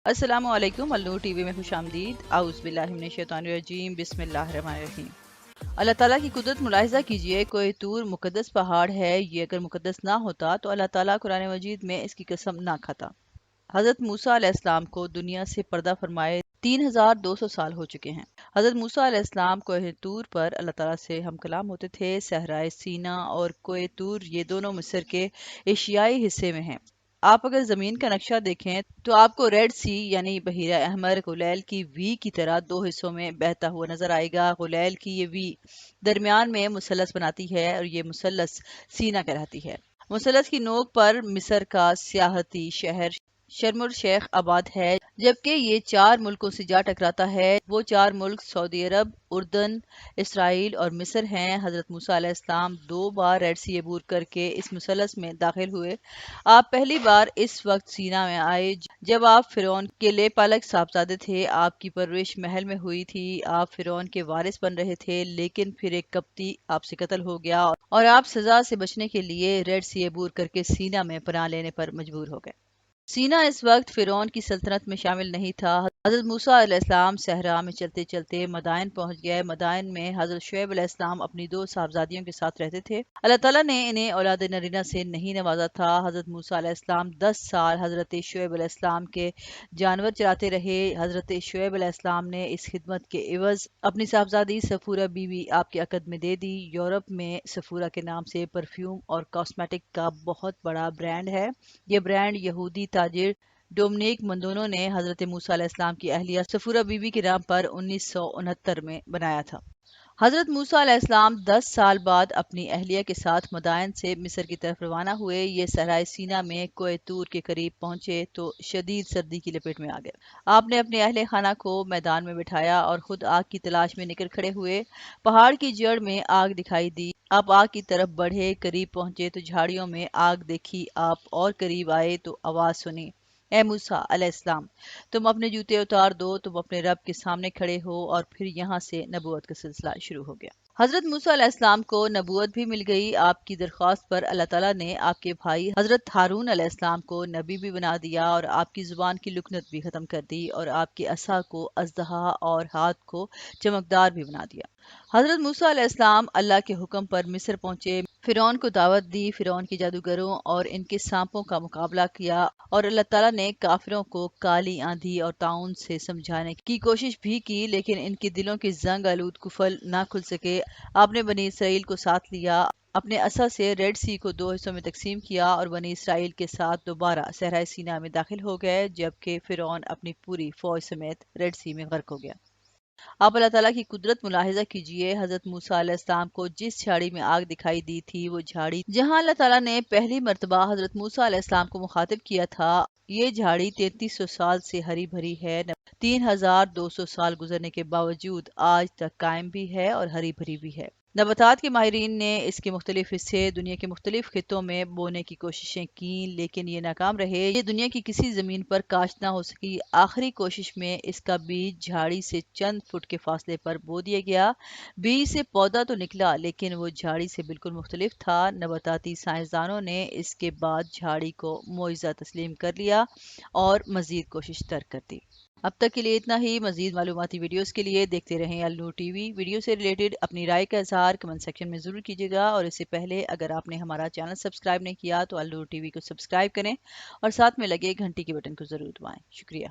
السلام علیکم، النور ٹی وی میں خوش آمدید۔ اعوذ باللہ من الشیطان الرجیم، بسم اللہ الرحمن الرحیم۔ اللہ تعالیٰ کی قدرت ملاحظہ کیجئے، کوہ طور مقدس پہاڑ ہے، یہ اگر مقدس نہ ہوتا تو اللہ تعالیٰ قرآن مجید میں اس کی قسم نہ کھاتا۔ حضرت موسیٰ علیہ السلام کو دنیا سے پردہ فرمائے 3200 سال ہو چکے ہیں۔ حضرت موسیٰ علیہ السلام کوہ طور پر اللہ تعالیٰ سے ہم کلام ہوتے تھے۔ صحرائے سینا اور کوہ طور یہ دونوں مصر کے ایشیائی حصے میں ہیں۔ آپ اگر زمین کا نقشہ دیکھیں تو آپ کو ریڈ سی یعنی بحیرہ احمر غلیل کی وی کی طرح دو حصوں میں بہتا ہوا نظر آئے گا۔ غلیل کی یہ وی درمیان میں مثلث بناتی ہے اور یہ مثلث سینا کہلاتی ہے۔ مثلث کی نوک پر مصر کا سیاحتی شہر شرم الشیخ آباد ہے، جبکہ یہ 4 ملکوں سے جا ٹکراتا ہے۔ وہ 4 ملک سعودی عرب، اردن، اسرائیل اور مصر ہیں۔ حضرت موسیٰ علیہ السلام 2 بار ریڈ سی عبور کر کے اس مثلث میں داخل ہوئے۔ آپ پہلی بار اس وقت سینا میں آئے جب آپ فرعون کے لے پالک صاحبزادے تھے۔ آپ کی پرورش محل میں ہوئی تھی۔ آپ فرعون کے وارث بن رہے تھے، لیکن پھر ایک قبطی آپ سے قتل ہو گیا اور آپ سزا سے بچنے کے لیے ریڈ سی عبور کر کے سینا میں پناہ لینے پر مجبور ہو گئے۔ سینا اس وقت فرعون کی سلطنت میں شامل نہیں تھا۔ حضرت موسیٰ علیہ السلام صحرا میں چلتے چلتے مدائن پہنچ گئے۔ مدائن میں حضرت شعیب علیہ السلام اپنی 2 صاحبزادیوں کے ساتھ رہتے تھے۔ اللہ تعالیٰ نے انہیں اولاد نرینہ سے نہیں نوازا تھا۔ حضرت موسیٰ علیہ السلام 10 سال حضرت شعیب علیہ السلام کے جانور چراتے رہے۔ حضرت شعیب علیہ السلام نے اس خدمت کے عوض اپنی صاحبزادی صفورہ بیوی آپ کے عقد میں دے دی۔ یورپ میں صفورہ کے نام سے پرفیوم اور کاسمیٹک کا بہت بڑا برانڈ ہے۔ یہ برانڈ یہودی تاجر ڈومنیک مندونو نے حضرت موسیٰ علیہ السلام کی اہلیہ صفورہ بیوی کے نام پر 1969 میں بنایا تھا۔ حضرت موسیٰ علیہ السلام 10 سال بعد اپنی اہلیہ کے ساتھ مدائن سے مصر کی طرف روانہ ہوئے۔ یہ صحرائے سینا میں کوہ طور کے قریب پہنچے تو شدید سردی کی لپیٹ میں آ گئے۔ آپ نے اپنے اہل خانہ کو میدان میں بٹھایا اور خود آگ کی تلاش میں نکل کھڑے ہوئے۔ پہاڑ کی جڑ میں آگ دکھائی دی۔ آپ آگ کی طرف بڑھے، قریب پہنچے تو جھاڑیوں میں آگ دیکھی۔ آپ اور قریب آئے تو آواز سنی، اے موسیٰ علیہ السلام، تم اپنے جوتے اتار دو، تم اپنے رب کے سامنے کھڑے ہو۔ اور پھر یہاں سے نبوت کا سلسلہ شروع ہو گیا۔ حضرت موسیٰ علیہ السلام کو نبوت بھی مل گئی۔ آپ کی درخواست پر اللہ تعالیٰ نے آپ کے بھائی حضرت ہارون علیہ السلام کو نبی بھی بنا دیا اور آپ کی زبان کی لکنت بھی ختم کر دی اور آپ کے عصا کو اژدہا اور ہاتھ کو چمکدار بھی بنا دیا۔ حضرت موسیٰ علیہ السلام اللہ کے حکم پر مصر پہنچے۔ فرعون کو دعوت دی۔ فرعون کے جادوگروں اور ان کے سانپوں کا مقابلہ کیا اور اللہ تعالیٰ نے کافروں کو کالی آندھی اور طاعون سے سمجھانے کی کوشش بھی کی، لیکن ان کے دلوں کے زنگ آلود قفل نہ کھل سکے۔ آپ نے بنی اسرائیل کو ساتھ لیا، اپنے عصا سے ریڈ سی کو 2 حصوں میں تقسیم کیا اور بنی اسرائیل کے ساتھ دوبارہ صحرائے سینا میں داخل ہو گئے، جبکہ فرعون اپنی پوری فوج سمیت ریڈ سی میں غرق ہو گیا۔ آپ اللہ تعالیٰ کی قدرت ملاحظہ کیجئے۔ حضرت موسیٰ علیہ السلام کو جس جھاڑی میں آگ دکھائی دی تھی، وہ جھاڑی جہاں اللہ تعالیٰ نے پہلی مرتبہ حضرت موسیٰ علیہ السلام کو مخاطب کیا تھا، یہ جھاڑی 3300 سال سے ہری بھری ہے۔ 3200 سال گزرنے کے باوجود آج تک قائم بھی ہے اور ہری بھری بھی ہے۔ نباتات کے ماہرین نے اس کے مختلف حصے دنیا کے مختلف خطوں میں بونے کی کوششیں کیں، لیکن یہ ناکام رہے۔ یہ دنیا کی کسی زمین پر کاشت نہ ہو سکی۔ آخری کوشش میں اس کا بیج جھاڑی سے چند فٹ کے فاصلے پر بو دیا گیا۔ بیج سے پودا تو نکلا، لیکن وہ جھاڑی سے بالکل مختلف تھا۔ نباتاتی سائنسدانوں نے اس کے بعد جھاڑی کو معجزہ تسلیم کر لیا اور مزید کوشش ترک کر دی۔ اب تک کے لیے اتنا ہی۔ مزید معلوماتی ویڈیوز کے لیے دیکھتے رہیں النور ٹی وی۔ ویڈیو سے ریلیٹڈ اپنی رائے کا اظہار کمنٹ سیکشن میں ضرور کیجیے گا، اور اس سے پہلے اگر آپ نے ہمارا چینل سبسکرائب نہیں کیا تو النور ٹی وی کو سبسکرائب کریں اور ساتھ میں لگے گھنٹی کے بٹن کو ضرور دبائیں۔ شکریہ۔